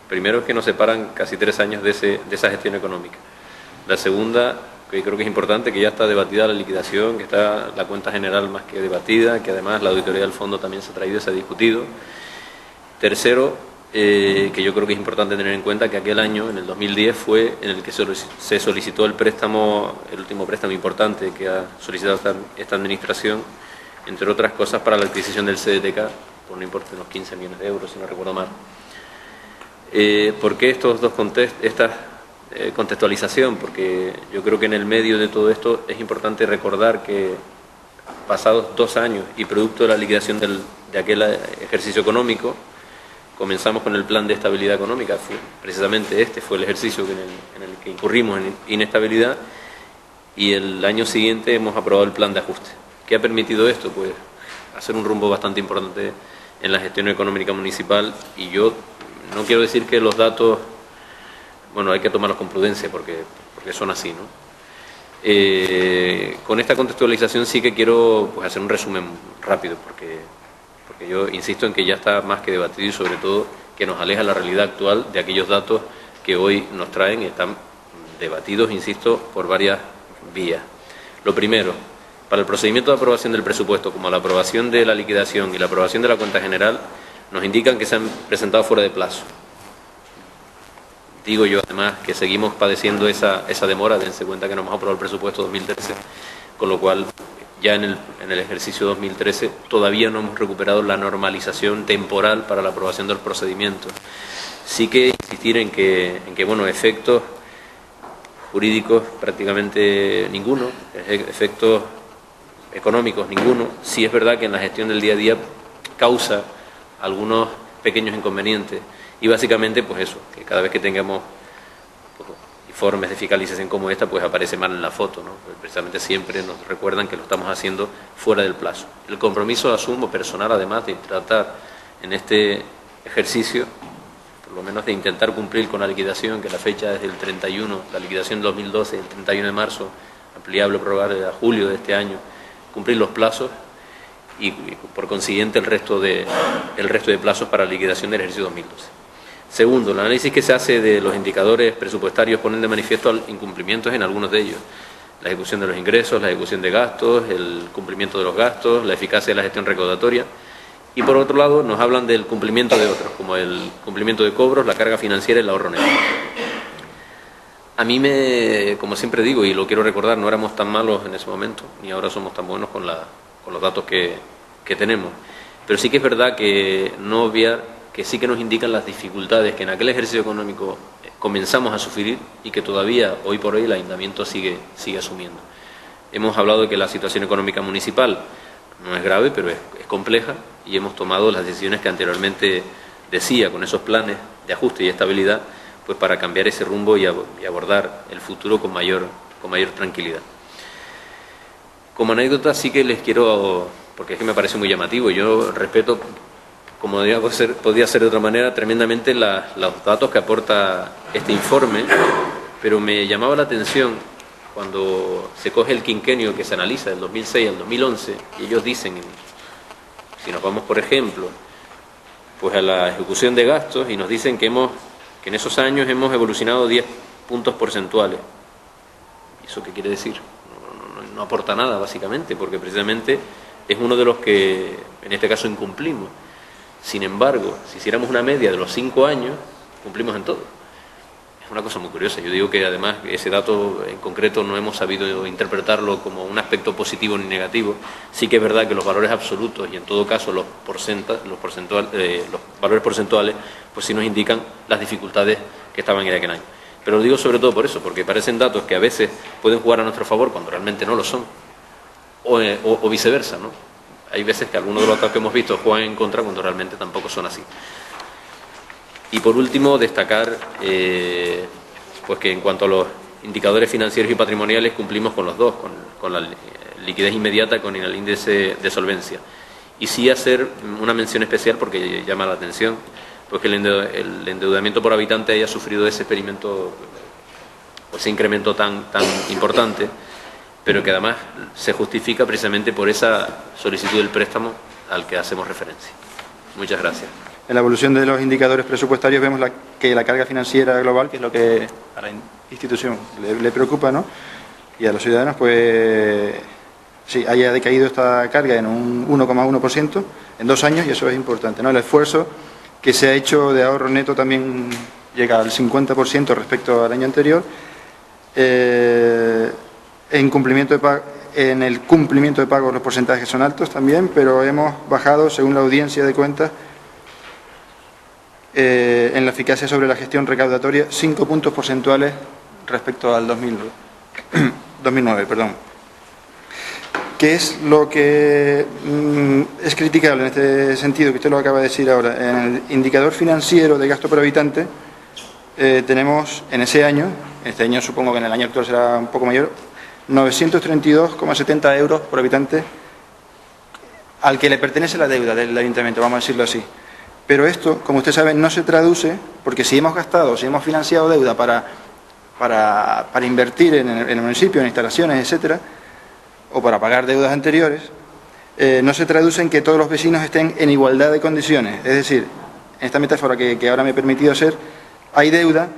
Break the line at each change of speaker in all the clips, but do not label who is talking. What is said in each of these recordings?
Primero es que nos separan casi 3 años de esa gestión económica. La segunda, que creo que es importante, que ya está debatida la liquidación, que está la cuenta general más que debatida, que además la auditoría del fondo también se ha traído y se ha discutido. Tercero, que yo creo que es importante tener en cuenta que aquel año, en el 2010, fue en el que se solicitó el préstamo, el último préstamo importante que ha solicitado esta administración, entre otras cosas para la adquisición del CDTK, por un importe de unos 15 millones de euros, si no recuerdo mal. ¿Por qué esta contextualización? Porque yo creo que en el medio de todo esto es importante recordar que pasados 2 años y producto de la liquidación de aquel ejercicio económico, comenzamos con el plan de estabilidad económica. Precisamente este fue el ejercicio en el que incurrimos en inestabilidad, y el año siguiente hemos aprobado el plan de ajuste. ¿Qué ha permitido esto? Pues hacer un rumbo bastante importante en la gestión económica municipal, y yo no quiero decir que los datos, bueno, hay que tomarlos con prudencia porque son así, ¿no? Con esta contextualización sí que quiero pues hacer un resumen rápido, porque yo insisto en que ya está más que debatido, y sobre todo que nos aleja la realidad actual de aquellos datos que hoy nos traen, y están debatidos, insisto, por varias vías. Lo primero, para el procedimiento de aprobación del presupuesto, como la aprobación de la liquidación y la aprobación de la cuenta general, nos indican que se han presentado fuera de plazo. Digo yo además que seguimos padeciendo esa demora. Dense cuenta que no hemos aprobado el presupuesto 2013, con lo cual ya en el ejercicio 2013 todavía no hemos recuperado la normalización temporal para la aprobación del procedimiento. Sí que insistir en que bueno, efectos jurídicos prácticamente ninguno, efectos económicos ninguno. Sí es verdad que en la gestión del día a día causa algunos pequeños inconvenientes, y básicamente pues eso, que cada vez que tengamos informes de fiscalización como esta, pues aparece mal en la foto, ¿no? Pues precisamente siempre nos recuerdan que lo estamos haciendo fuera del plazo. El compromiso asumo personal, además de tratar en este ejercicio, por lo menos de intentar cumplir con la liquidación, que la fecha es el 31, la liquidación de 2012, el 31 de marzo, ampliable, probable a julio de este año, cumplir los plazos y por consiguiente el resto de plazos para la liquidación del ejercicio 2012. Segundo, el análisis que se hace de los indicadores presupuestarios ponen de manifiesto incumplimientos en algunos de ellos: la ejecución de los ingresos, la ejecución de gastos, el cumplimiento de los gastos, la eficacia de la gestión recaudatoria. Y por otro lado nos hablan del cumplimiento de otros, como el cumplimiento de cobros, la carga financiera y el ahorro neto. A mí como siempre digo, y lo quiero recordar, no éramos tan malos en ese momento, ni ahora somos tan buenos con los datos que tenemos. Pero sí que es verdad que no obviar que sí que nos indican las dificultades que en aquel ejercicio económico comenzamos a sufrir y que todavía, hoy por hoy, el ayuntamiento sigue asumiendo. Hemos hablado de que la situación económica municipal no es grave, pero es compleja, y hemos tomado las decisiones que anteriormente decía, con esos planes de ajuste y estabilidad, pues para cambiar ese rumbo y abordar el futuro con mayor tranquilidad. Como anécdota sí que les quiero, porque es que me parece muy llamativo, yo respeto, como podría ser de otra manera, tremendamente los datos que aporta este informe, pero me llamaba la atención cuando se coge el quinquenio que se analiza del 2006 al 2011, y ellos dicen, si nos vamos por ejemplo pues a la ejecución de gastos, y nos dicen que en esos años hemos evolucionado 10 puntos porcentuales. ¿Eso qué quiere decir? No aporta nada, básicamente, porque precisamente es uno de los que en este caso incumplimos. Sin embargo, si hiciéramos una media de los 5 años, cumplimos en todo. Es una cosa muy curiosa. Yo digo que además ese dato en concreto no hemos sabido interpretarlo como un aspecto positivo ni negativo. Sí que es verdad que los valores absolutos y en todo caso los valores porcentuales pues sí nos indican las dificultades que estaban en aquel año. Pero lo digo sobre todo por eso, porque parecen datos que a veces pueden jugar a nuestro favor cuando realmente no lo son, o viceversa, ¿no? Hay veces que algunos de los datos que hemos visto juegan en contra cuando realmente tampoco son así. Y por último, destacar pues que en cuanto a los indicadores financieros y patrimoniales cumplimos con los dos, con la liquidez inmediata, con el índice de solvencia. Y sí hacer una mención especial, porque llama la atención, pues que el endeudamiento por habitante haya sufrido ese experimento, o ese incremento tan importante, pero que además se justifica precisamente por esa solicitud del préstamo al que hacemos referencia. Muchas gracias.
En la evolución de los indicadores presupuestarios vemos que la carga financiera global, que es lo que a la institución le preocupa, ¿no?, y a los ciudadanos, pues sí, haya decaído esta carga en un 1,1% en 2 años, y eso es importante, ¿no? El esfuerzo que se ha hecho de ahorro neto también llega al 50% respecto al año anterior. En el cumplimiento de pagos los porcentajes son altos también, pero hemos bajado, según la audiencia de cuentas, en la eficacia sobre la gestión recaudatoria 5 puntos porcentuales respecto al 2009. ¿Qué es lo que es criticable en este sentido, que usted lo acaba de decir ahora? En el indicador financiero de gasto por habitante tenemos en este año supongo que en el año actual será un poco mayor, 932,70 euros por habitante al que le pertenece la deuda del ayuntamiento, vamos a decirlo así. Pero esto, como usted sabe, no se traduce, porque si hemos financiado deuda para invertir en el municipio, en instalaciones, etcétera, o para pagar deudas anteriores, no se traduce en que todos los vecinos estén en igualdad de condiciones. Es decir, en esta metáfora que ahora me he permitido hacer, hay deuda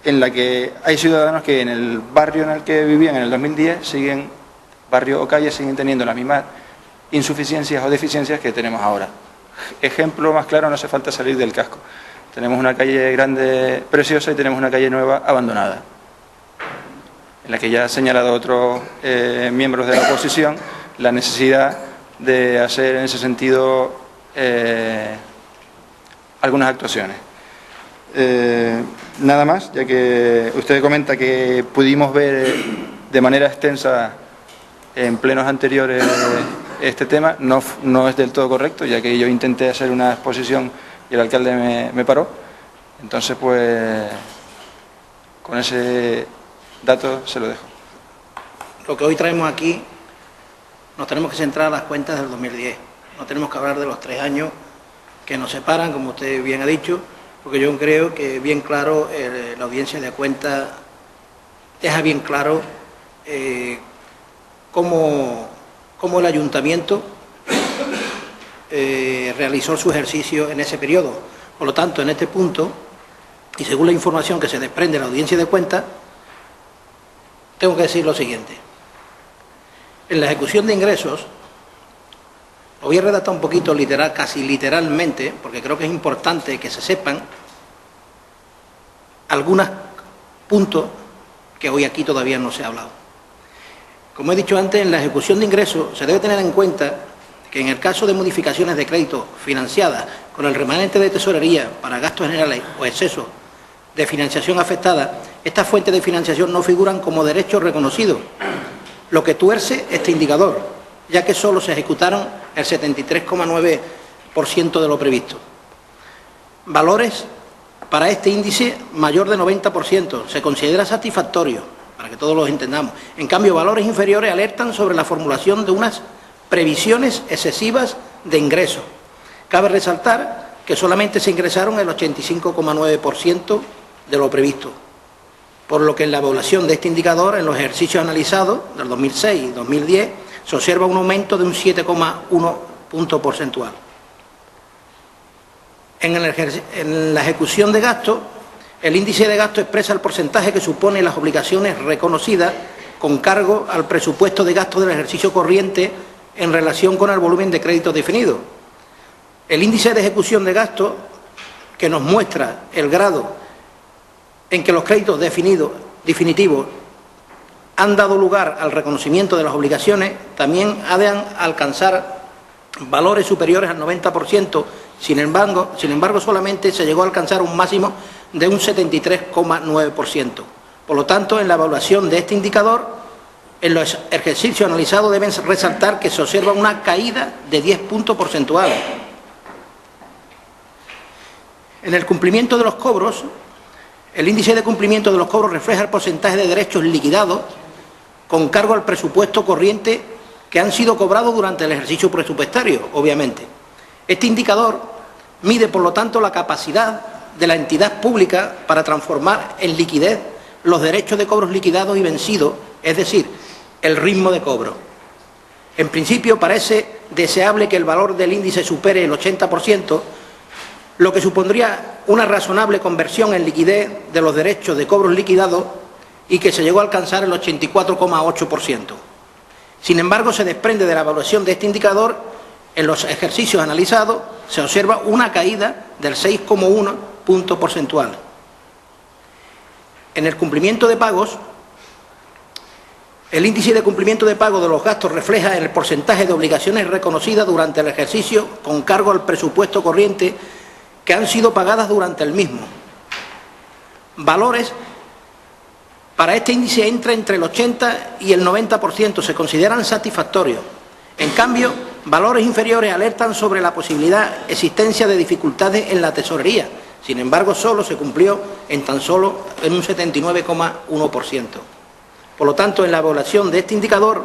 en la que hay ciudadanos que en el barrio en el que vivían en el 2010, barrio o calle, siguen teniendo las mismas insuficiencias o deficiencias que tenemos ahora. Ejemplo más claro, no hace falta salir del casco. Tenemos una calle grande, preciosa, y tenemos una calle nueva, abandonada, en la que ya ha señalado otros miembros de la oposición la necesidad de hacer en ese sentido algunas actuaciones. Nada más, ya que usted comenta que pudimos ver de manera extensa en plenos anteriores este tema, no es del todo correcto, ya que yo intenté hacer una exposición y el alcalde me paró. Entonces, pues, con ese dato se lo dejo.
Lo que hoy traemos aquí, nos tenemos que centrar en las cuentas del 2010. No tenemos que hablar de los 3 años que nos separan, como usted bien ha dicho, porque yo creo que bien claro, la audiencia de cuentas deja bien claro cómo el ayuntamiento realizó su ejercicio en ese periodo. Por lo tanto, en este punto, y según la información que se desprende de la audiencia de cuentas, tengo que decir lo siguiente. En la ejecución de ingresos, lo voy a redactar un poquito literal, casi literalmente, porque creo que es importante que se sepan algunos puntos que hoy aquí todavía no se ha hablado. Como he dicho antes, en la ejecución de ingresos se debe tener en cuenta que en el caso de modificaciones de crédito financiadas con el remanente de tesorería para gastos generales o excesos de financiación afectada, estas fuentes de financiación no figuran como derechos reconocidos, lo que tuerce este indicador, ya que solo se ejecutaron el 73,9% de lo previsto. Valores para este índice mayor de 90% se considera satisfactorio, para que todos los entendamos. En cambio, valores inferiores alertan sobre la formulación de unas previsiones excesivas de ingresos. Cabe resaltar que solamente se ingresaron el 85,9% de lo previsto, por lo que en la evaluación de este indicador, en los ejercicios analizados del 2006 y 2010, se observa un aumento de un 7,1 punto porcentual. En la ejecución de gastos, el índice de gasto expresa el porcentaje que supone las obligaciones reconocidas con cargo al presupuesto de gasto del ejercicio corriente en relación con el volumen de créditos definido. El índice de ejecución de gastos, que nos muestra el grado en que los créditos definitivos han dado lugar al reconocimiento de las obligaciones, también ha de alcanzar valores superiores al 90%, sin embargo solamente se llegó a alcanzar un máximo de un 73,9%. Por lo tanto, en la evaluación de este indicador, en los ejercicios analizados deben resaltar que se observa una caída de 10 puntos porcentuales. En el cumplimiento de los cobros, el índice de cumplimiento de los cobros refleja el porcentaje de derechos liquidados con cargo al presupuesto corriente que han sido cobrados durante el ejercicio presupuestario, obviamente. Este indicador mide, por lo tanto, la capacidad de la entidad pública para transformar en liquidez los derechos de cobros liquidados y vencidos, es decir, el ritmo de cobro. En principio, parece deseable que el valor del índice supere el 80%, lo que supondría una razonable conversión en liquidez de los derechos de cobros liquidados y que se llegó a alcanzar el 84,8%. Sin embargo, se desprende de la evaluación de este indicador, en los ejercicios analizados se observa una caída del 6,1 punto porcentual. En el cumplimiento de pagos, el índice de cumplimiento de pago de los gastos refleja el porcentaje de obligaciones reconocidas durante el ejercicio con cargo al presupuesto corriente que han sido pagadas durante el mismo. Valores para este índice entra entre el 80 y el 90%, se consideran satisfactorios. En cambio, valores inferiores alertan sobre la posibilidad existencia de dificultades en la tesorería. Sin embargo, solo se cumplió en un 79,1%. Por lo tanto, en la evaluación de este indicador,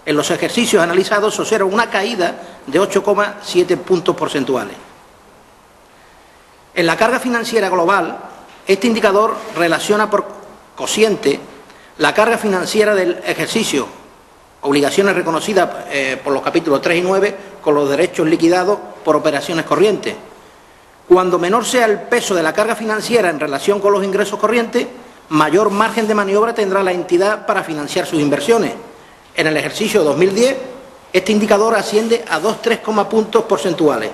en los ejercicios analizados se observa una caída de 8,7 puntos porcentuales. En la carga financiera global, este indicador relaciona por cociente la carga financiera del ejercicio, obligaciones reconocidas por los capítulos 3 y 9, con los derechos liquidados por operaciones corrientes. Cuando menor sea el peso de la carga financiera en relación con los ingresos corrientes, mayor margen de maniobra tendrá la entidad para financiar sus inversiones. En el ejercicio 2010, este indicador asciende a 2,3 puntos porcentuales.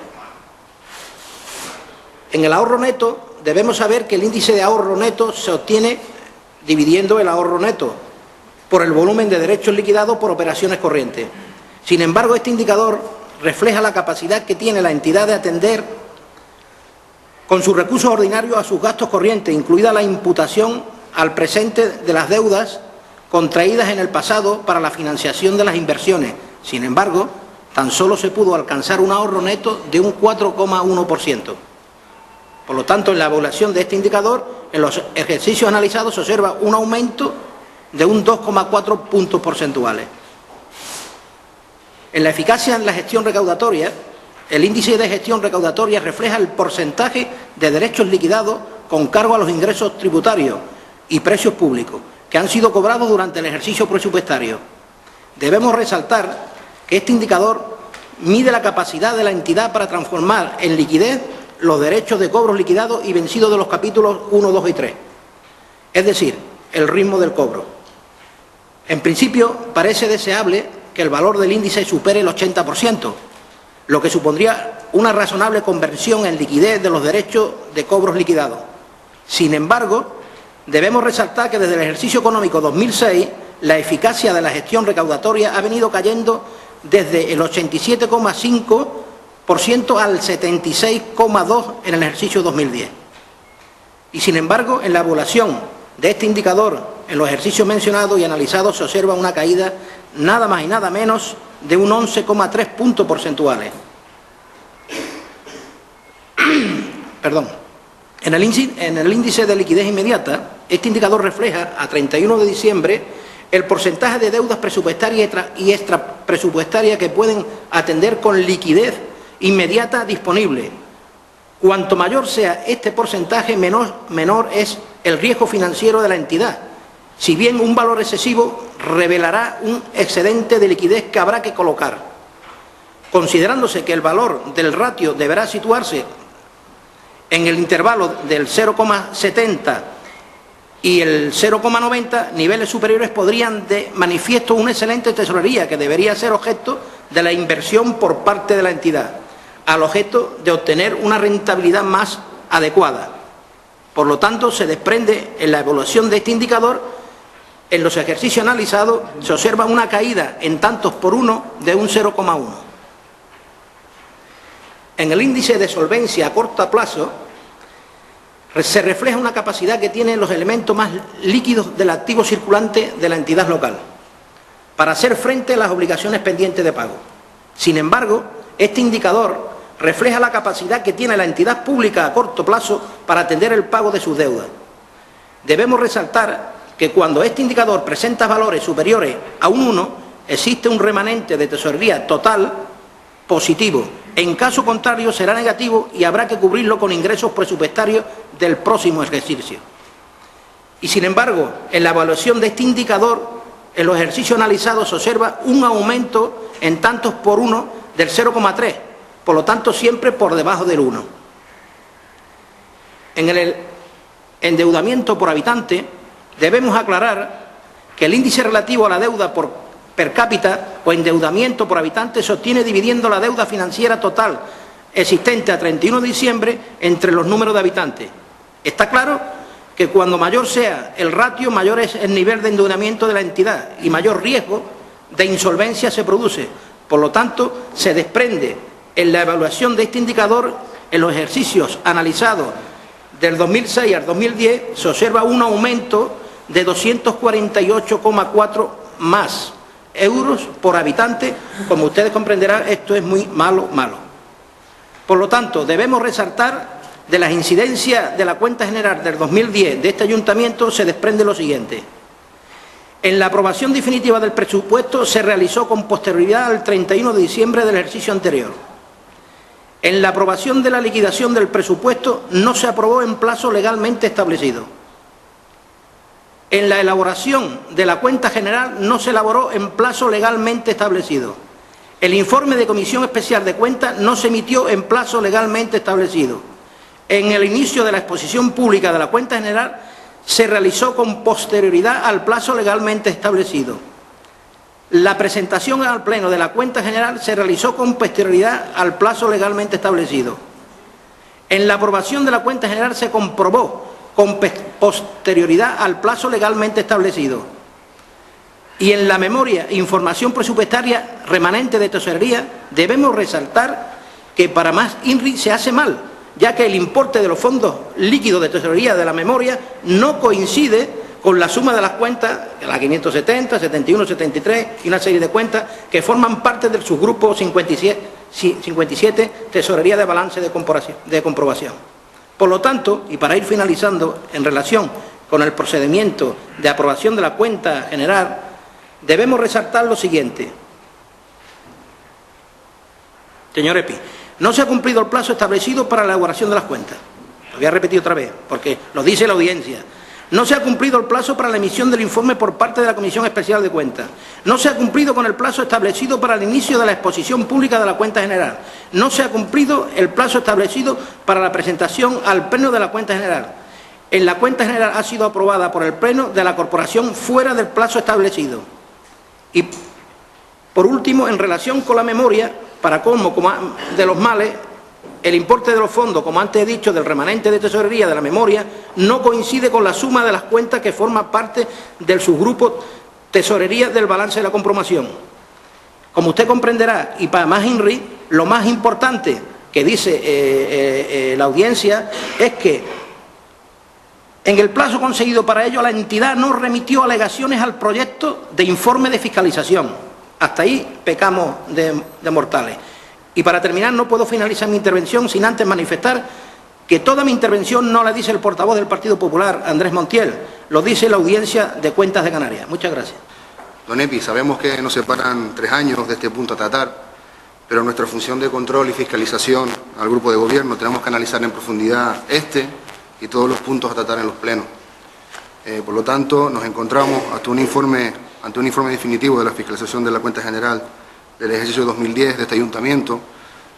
En el ahorro neto, debemos saber que el índice de ahorro neto se obtiene dividiendo el ahorro neto por el volumen de derechos liquidados por operaciones corrientes. Sin embargo, este indicador refleja la capacidad que tiene la entidad de atender con sus recursos ordinarios a sus gastos corrientes, incluida la imputación al presente de las deudas contraídas en el pasado para la financiación de las inversiones. Sin embargo, tan solo se pudo alcanzar un ahorro neto de un 4,1%. Por lo tanto, en la evaluación de este indicador, en los ejercicios analizados se observa un aumento de un 2,4 puntos porcentuales. En la eficacia en la gestión recaudatoria, el índice de gestión recaudatoria refleja el porcentaje de derechos liquidados con cargo a los ingresos tributarios y precios públicos que han sido cobrados durante el ejercicio presupuestario. Debemos resaltar que este indicador mide la capacidad de la entidad para transformar en liquidez los derechos de cobros liquidados y vencidos de los capítulos 1, 2 y 3, es decir, el ritmo del cobro. En principio, parece deseable que el valor del índice supere el 80%, lo que supondría una razonable conversión en liquidez de los derechos de cobros liquidados. Sin embargo, debemos resaltar que desde el ejercicio económico 2006, la eficacia de la gestión recaudatoria ha venido cayendo desde el 87,5% al 76,2% en el ejercicio 2010. Y sin embargo, en la evaluación de este indicador, en los ejercicios mencionados y analizados, se observa una caída nada más y nada menos de un 11,3 puntos porcentuales. Perdón. En el índice de liquidez inmediata, este indicador refleja a 31 de diciembre el porcentaje de deudas presupuestarias y extrapresupuestarias que pueden atender con liquidez inmediata disponible. Cuanto mayor sea este porcentaje, menor es el riesgo financiero de la entidad. Si bien un valor excesivo revelará un excedente de liquidez que habrá que colocar. Considerándose que el valor del ratio deberá situarse en el intervalo del 0,70 y el 0,90, niveles superiores podrían de manifiesto una excelente tesorería que debería ser objeto de la inversión por parte de la entidad, al objeto de obtener una rentabilidad más adecuada. Por lo tanto, se desprende en la evaluación de este indicador, en los ejercicios analizados, se observa una caída en tantos por uno de un 0,1. En el índice de solvencia a corto plazo, se refleja una capacidad que tienen los elementos más líquidos del activo circulante de la entidad local para hacer frente a las obligaciones pendientes de pago. Sin embargo, este indicador refleja la capacidad que tiene la entidad pública a corto plazo para atender el pago de sus deudas. Debemos resaltar que cuando este indicador presenta valores superiores a un 1, existe un remanente de tesorería total positivo. En caso contrario, será negativo y habrá que cubrirlo con ingresos presupuestarios del próximo ejercicio. Y sin embargo, en la evaluación de este indicador, en los ejercicios analizados se observa un aumento en tantos por uno del 0,3, por lo tanto siempre por debajo del 1. En el endeudamiento por habitante debemos aclarar que el índice relativo a la deuda per cápita o endeudamiento por habitante se obtiene dividiendo la deuda financiera total existente a 31 de diciembre entre los números de habitantes. Está claro que cuando mayor sea el ratio, mayor es el nivel de endeudamiento de la entidad y mayor riesgo de insolvencia se produce. Por lo tanto, se desprende en la evaluación de este indicador en los ejercicios analizados del 2006 al 2010 se observa un aumento de 248,4 más euros por habitante. Como ustedes comprenderán, esto es muy malo. Por lo tanto, debemos resaltar de las incidencias de la cuenta general del 2010 de este ayuntamiento se desprende lo siguiente. En la aprobación definitiva del presupuesto se realizó con posterioridad al 31 de diciembre del ejercicio anterior. En la aprobación de la liquidación del presupuesto no se aprobó en plazo legalmente establecido. En la elaboración de la cuenta general no se elaboró en plazo legalmente establecido. El informe de Comisión Especial de Cuentas no se emitió en plazo legalmente establecido. En el inicio de la exposición pública de la cuenta general se realizó con posterioridad al plazo legalmente establecido. La presentación al Pleno de la cuenta general se realizó con posterioridad al plazo legalmente establecido. En la aprobación de la cuenta general se comprobó con posterioridad al plazo legalmente establecido. Y en la memoria e información presupuestaria remanente de tesorería debemos resaltar que para más INRI se hace mal, ya que el importe de los fondos líquidos de tesorería de la memoria no coincide con la suma de las cuentas, la 570, 71, 73 y una serie de cuentas que forman parte del subgrupo 57 Tesorería de Balance de Comprobación. Por lo tanto, y para ir finalizando, en relación con el procedimiento de aprobación de la cuenta general, debemos resaltar lo siguiente. Señor Epi, no se ha cumplido el plazo establecido para la elaboración de las cuentas. Lo voy a repetir otra vez, porque lo dice la audiencia. No se ha cumplido el plazo para la emisión del informe por parte de la Comisión Especial de Cuentas. No se ha cumplido con el plazo establecido para el inicio de la exposición pública de la cuenta general. No se ha cumplido el plazo establecido para la presentación al Pleno de la cuenta general. En la cuenta general ha sido aprobada por el Pleno de la Corporación fuera del plazo establecido. Y, por último, en relación con la memoria, para colmo de los males, el importe de los fondos, como antes he dicho, del remanente de tesorería de la memoria, no coincide con la suma de las cuentas que forman parte del subgrupo Tesorería del Balance de la Comprobación. Como usted comprenderá, y para más INRI, lo más importante que dice la audiencia es que en el plazo conseguido para ello la entidad no remitió alegaciones al proyecto de informe de fiscalización. Hasta ahí pecamos de mortales. Y para terminar, no puedo finalizar mi intervención sin antes manifestar que toda mi intervención no la dice el portavoz del Partido Popular, Andrés Montiel, lo dice la audiencia de Cuentas de Canarias. Muchas gracias.
Don Epi, sabemos que nos separan 3 años de este punto a tratar, pero nuestra función de control y fiscalización al grupo de gobierno tenemos que analizar en profundidad este y todos los puntos a tratar en los plenos. Por lo tanto, nos encontramos ante un informe definitivo de la fiscalización de la cuenta general del ejercicio 2010 de este ayuntamiento,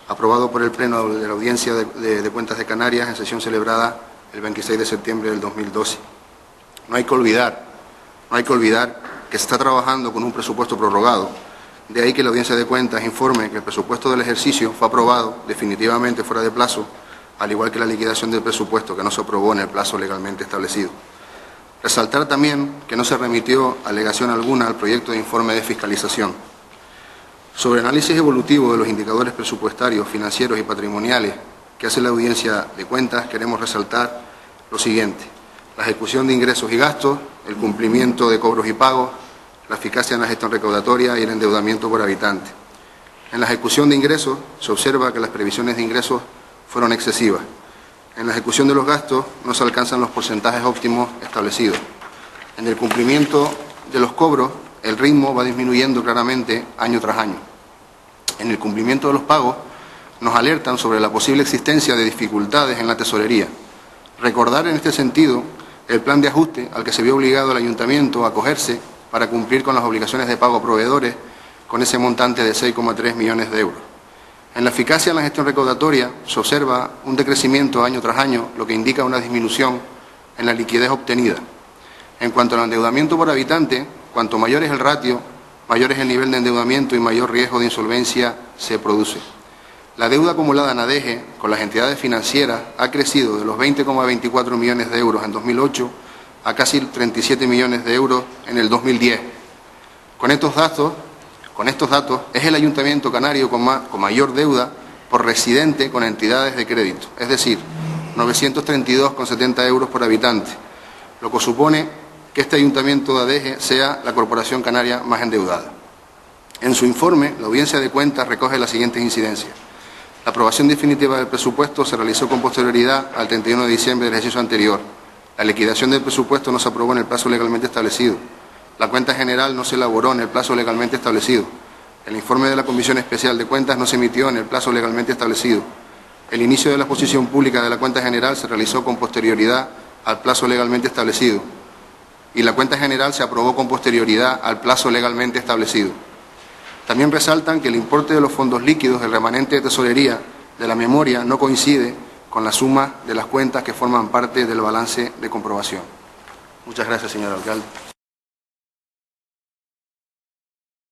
aprobado por el Pleno de la Audiencia de Cuentas de Canarias en sesión celebrada el 26 de septiembre del 2012. No hay que olvidar que se está trabajando con un presupuesto prorrogado. De ahí que la Audiencia de Cuentas informe que el presupuesto del ejercicio fue aprobado definitivamente fuera de plazo, al igual que la liquidación del presupuesto que no se aprobó en el plazo legalmente establecido. Resaltar también que no se remitió alegación alguna al proyecto de informe de fiscalización. Sobre el análisis evolutivo de los indicadores presupuestarios, financieros y patrimoniales que hace la Audiencia de Cuentas, queremos resaltar lo siguiente: la ejecución de ingresos y gastos, el cumplimiento de cobros y pagos, la eficacia en la gestión recaudatoria y el endeudamiento por habitante. En la ejecución de ingresos se observa que las previsiones de ingresos fueron excesivas. En la ejecución de los gastos no se alcanzan los porcentajes óptimos establecidos. En el cumplimiento de los cobros, el ritmo va disminuyendo claramente año tras año. En el cumplimiento de los pagos, nos alertan sobre la posible existencia de dificultades en la tesorería. Recordar en este sentido el plan de ajuste al que se vio obligado el ayuntamiento a acogerse para cumplir con las obligaciones de pago a proveedores con ese montante de 6,3 millones de euros. En la eficacia de la gestión recaudatoria se observa un decrecimiento año tras año, lo que indica una disminución en la liquidez obtenida. En cuanto al endeudamiento por habitante, cuanto mayor es el ratio, mayor es el nivel de endeudamiento y mayor riesgo de insolvencia se produce. La deuda acumulada en ADEGE con las entidades financieras ha crecido de los 20,24 millones de euros en 2008 a casi 37 millones de euros en el 2010. Con estos datos, es el Ayuntamiento canario con mayor deuda por residente con entidades de crédito, es decir, 932,70 euros por habitante, lo que supone que este Ayuntamiento de ADEGE sea la corporación canaria más endeudada. En su informe, la Audiencia de Cuentas recoge las siguientes incidencias. La aprobación definitiva del presupuesto se realizó con posterioridad al 31 de diciembre del ejercicio anterior. La liquidación del presupuesto no se aprobó en el plazo legalmente establecido. La cuenta general no se elaboró en el plazo legalmente establecido. El informe de la Comisión Especial de Cuentas no se emitió en el plazo legalmente establecido. El inicio de la exposición pública de la cuenta general se realizó con posterioridad al plazo legalmente establecido. Y la cuenta general se aprobó con posterioridad al plazo legalmente establecido. También resaltan que el importe de los fondos líquidos del remanente de tesorería de la memoria no coincide con la suma de las cuentas que forman parte del balance de comprobación. Muchas gracias, señor alcalde.